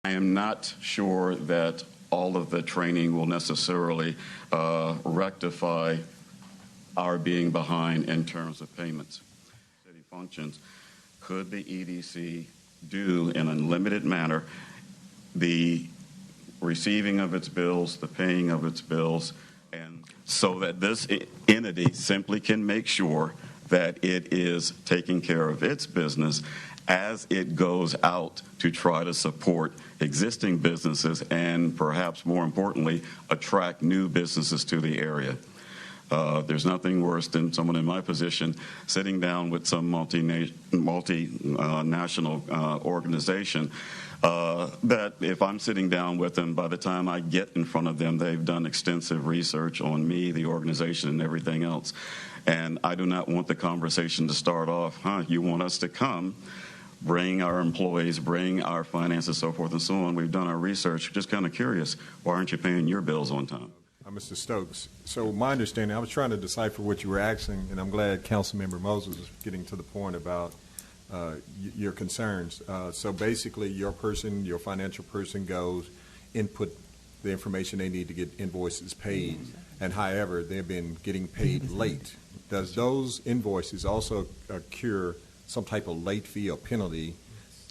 I am not sure that all of the training will necessarily rectify our being behind in terms of payments. City functions. Could the EDC do in a limited manner the receiving of its bills, the paying of its bills, and so that this entity simply can make sure that it is taking care of its business as it goes out to try to support existing businesses and perhaps more importantly, attract new businesses to the area. There's nothing worse than someone in my position sitting down with some multinational organization that if I'm sitting down with them, by the time I get in front of them, they've done extensive research on me, the organization, and everything else. And I do not want the conversation to start off, you want us to come, bring our employees, bring our finances, so forth and so on. We've done our research. Just kind of curious, why aren't you paying your bills on time? Mr. Stokes, so my understanding, I was trying to decipher what you were asking, and I'm glad Councilmember Moses is getting to the point about your concerns. So basically, your financial person goes, input the information they need to get invoices paid, and however, they've been getting paid late. Does those invoices also occur some type of late fee or penalty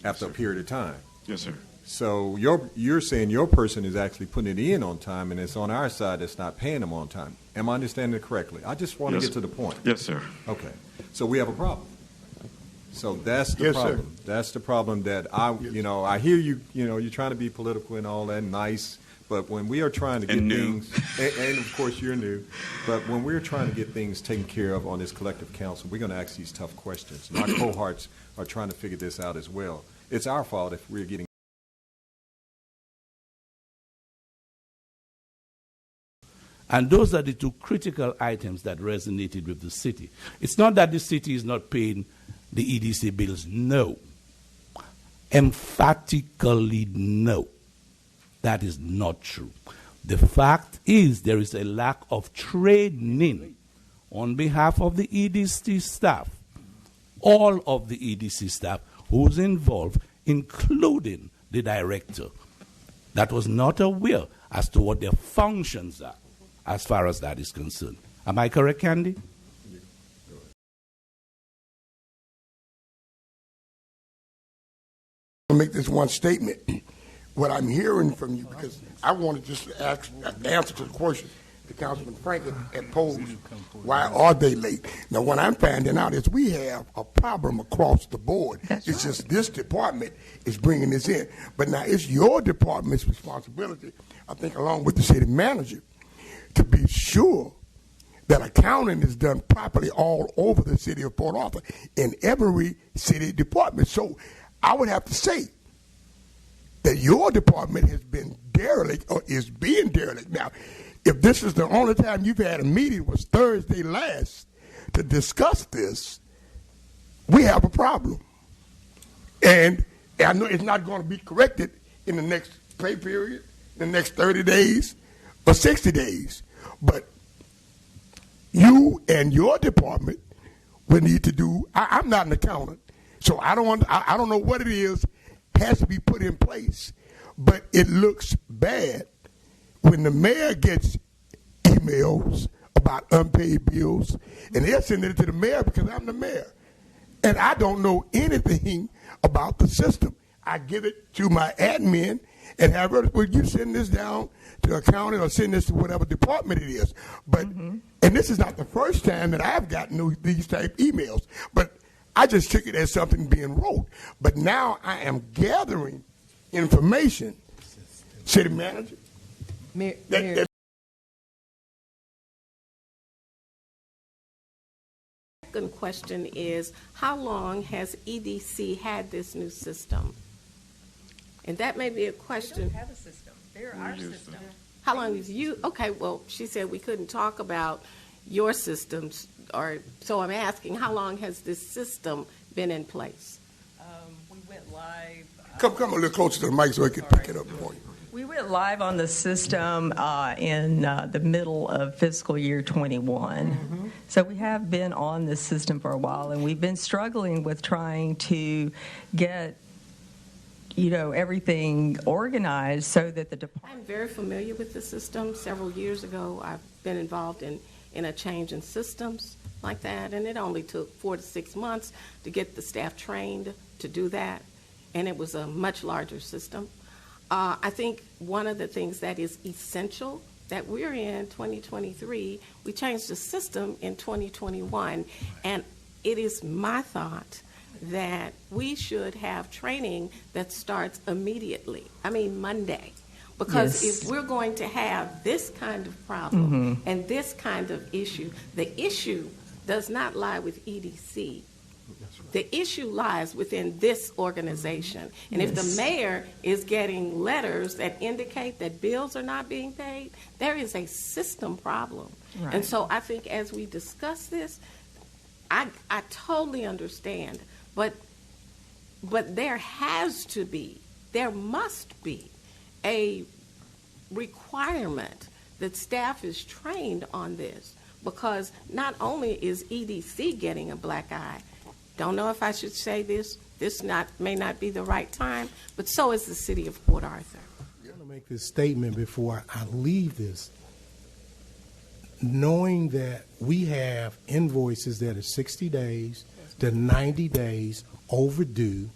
after a period of time? Yes, sir. So you're saying your person is actually putting it in on time, and it's on our side that's not paying them on time. Am I understanding it correctly? I just want to get to the point. Yes, sir. Okay. So we have a problem. So that's the problem. Sir. That's the problem that I hear you, you're trying to be political and all that, nice, but when we are trying to get things, and of course you're new, but when we're trying to get things taken care of on this collective council, we're going to ask these tough questions. And our cohorts are trying to figure this out as well. It's our fault if we're getting. And those are the two critical items that resonated with the city. It's not that the city is not paying the EDC bills. No. Emphatically no. That is not true. The fact is there is a lack of training on behalf of the EDC staff, all of the EDC staff who's involved, including the director, that was not aware as to what their functions are as far as that is concerned. Am I correct, Candy? I'll make this one statement. What I'm hearing from you, because I want to just answer to the question that Councilman Frank had posed, why are they late? Now, what I'm finding out is we have a problem across the board. It's right. Just this department is bringing this in. But now it's your department's responsibility, I think, along with the city manager, to be sure that accounting is done properly all over the city of Port Arthur in every city department. So I would have to say that your department has been derelict or is being derelict. Now, if this is the only time you've had a meeting was Thursday last to discuss this, we have a problem. And I know it's not going to be corrected in the next pay period, in the next 30 days or 60 days. But you and your department will need to do, I'm not an accountant, so I don't know what it is has to be put in place. But it looks bad when the mayor gets emails about unpaid bills, and they're sending it to the mayor because I'm the mayor. And I don't know anything about the system. I give it to my admin and have her, well, you send this down to accounting or send this to whatever department it is. But, and this is not the first time that I've gotten these type emails, but I just took it as something being wrote. But now I am gathering information, city manager. Mayor. Second question is, how long has EDC had this new system? And that may be a question. They don't have a system. They're our system. How long have you? Okay, well, she said we couldn't talk about your systems, so I'm asking, how long has this system been in place? We went live. Come a little closer to the mic so I can pick it up for you. We went live on the system in the middle of fiscal year 21. So we have been on this system for a while, and we've been struggling with trying to get everything organized so that the department. I'm very familiar with the system. Several years ago, I've been involved in a change in systems like that, and it only took 4 to 6 months to get the staff trained to do that, and it was a much larger system. I think one of the things that is essential that we're in 2023, we changed the system in 2021, and it is my thought that we should have training that starts immediately. I mean, Monday. Because if we're going to have this kind of problem and this kind of issue, the issue does not lie with EDC. The issue lies within this organization. And if the mayor is getting letters that indicate that bills are not being paid, there is a system problem. Right. And so I think as we discuss this, I totally understand. But there must be a requirement that staff is trained on this, because not only is EDC getting a black eye, don't know if I should say this may not be the right time, but so is the city of Port Arthur. I want to make this statement before I leave this. Knowing that we have invoices that are 60 days to 90 days overdue,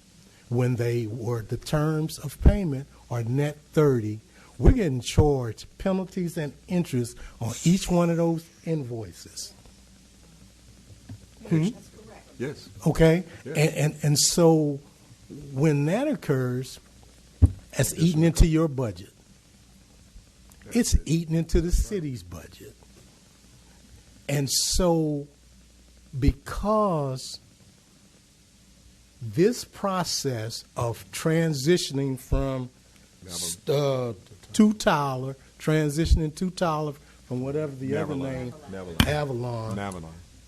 when the terms of payment are net 30, we're getting charged penalties and interest on each one of those invoices. That's correct. Yes. Okay? Yeah. And so when that occurs, it's eating into your budget. It's eating into the city's budget. And so because this process of transitioning from to Tyler, from whatever the other name, Avalon,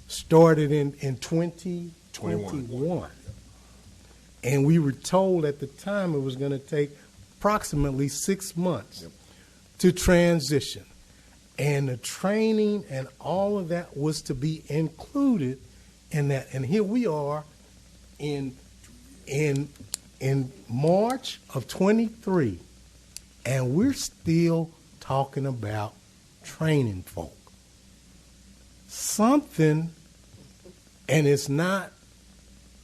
started in 2021. And we were told at the time it was going to take approximately 6 months to transition. And the training and all of that was to be included in that. And here we are in March of 23, and we're still talking about training folk. Something, and it's not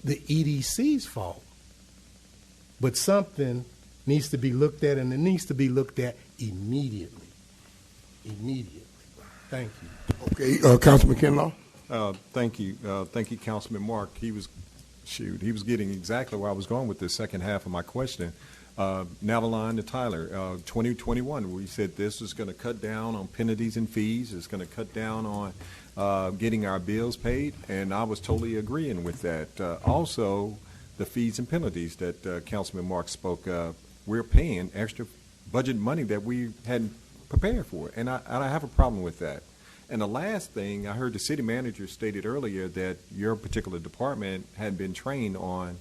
the EDC's fault, but something needs to be looked at, and it needs to be looked at immediately. Thank you. Okay, Councilman Kinlaw? Thank you, Councilman Mark. He was getting exactly where I was going with the second half of my question. Navalon to Tyler, 2021, we said this is going to cut down on penalties and fees. It's going to cut down on getting our bills paid, and I was totally agreeing with that. Also, the fees and penalties that Councilman Mark spoke of, we're paying extra budget money that we hadn't prepared for, and I have a problem with that. And the last thing, I heard the city manager stated earlier that your particular department had been trained on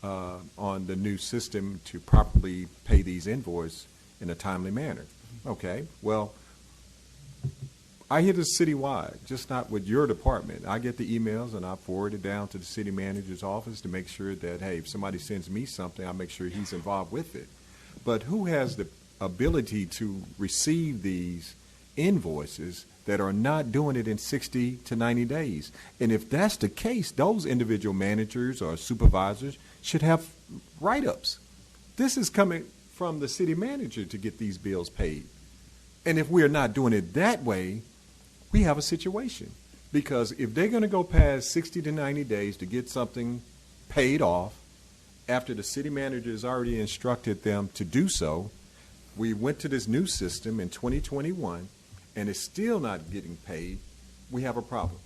the new system to properly pay these invoices in a timely manner. Okay, well, I hear this citywide, just not with your department. I get the emails and I forward it down to the city manager's office to make sure that, hey, if somebody sends me something, I make sure he's involved with it. But who has the ability to receive these invoices that are not doing it in 60 to 90 days? And if that's the case, those individual managers or supervisors should have write-ups. This is coming from the city manager to get these bills paid. And if we're not doing it that way, we have a situation. Because if they're going to go past 60 to 90 days to get something paid off, after the city manager has already instructed them to do so, we went to this new system in 2021, and it's still not getting paid, we have a problem.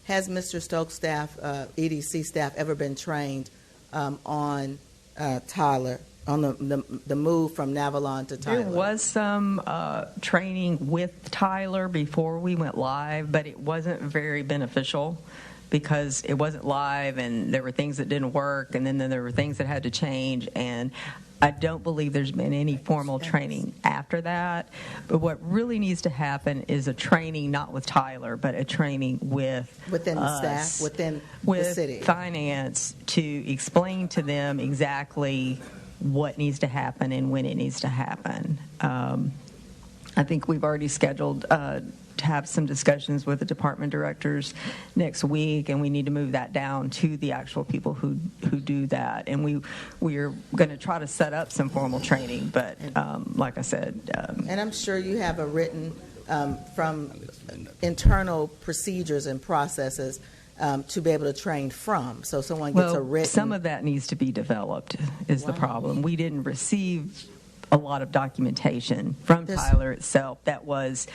Has Mr. Stokes' staff, EDC staff, ever been trained on Tyler, on the move from Navalon to Tyler? There was some training with Tyler before we went live, but it wasn't very beneficial because it wasn't live and there were things that didn't work, and then there were things that had to change. And I don't believe there's been any formal training after that. But what really needs to happen is a training, not with Tyler, but a training within the staff, within with the city, finance, to explain to them exactly what needs to happen and when it needs to happen. I think we've already scheduled to have some discussions with the department directors next week, and we need to move that down to the actual people who do that. And we are going to try to set up some formal training, but like I said, and I'm sure you have a written from internal procedures and processes to be able to train from. So someone gets a written. Some of that needs to be developed is the problem. We didn't receive a lot of documentation from Tyler itself that was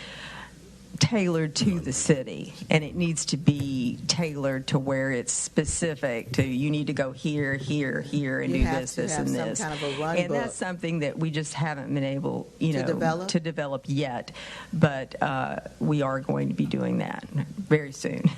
tailored to the city, and it needs to be tailored to where it's specific to, you need to go here, here, here, and do this, this, and this. Kind of a run and book. That's something that we just haven't been able, to develop yet. But we are going to be doing that very soon.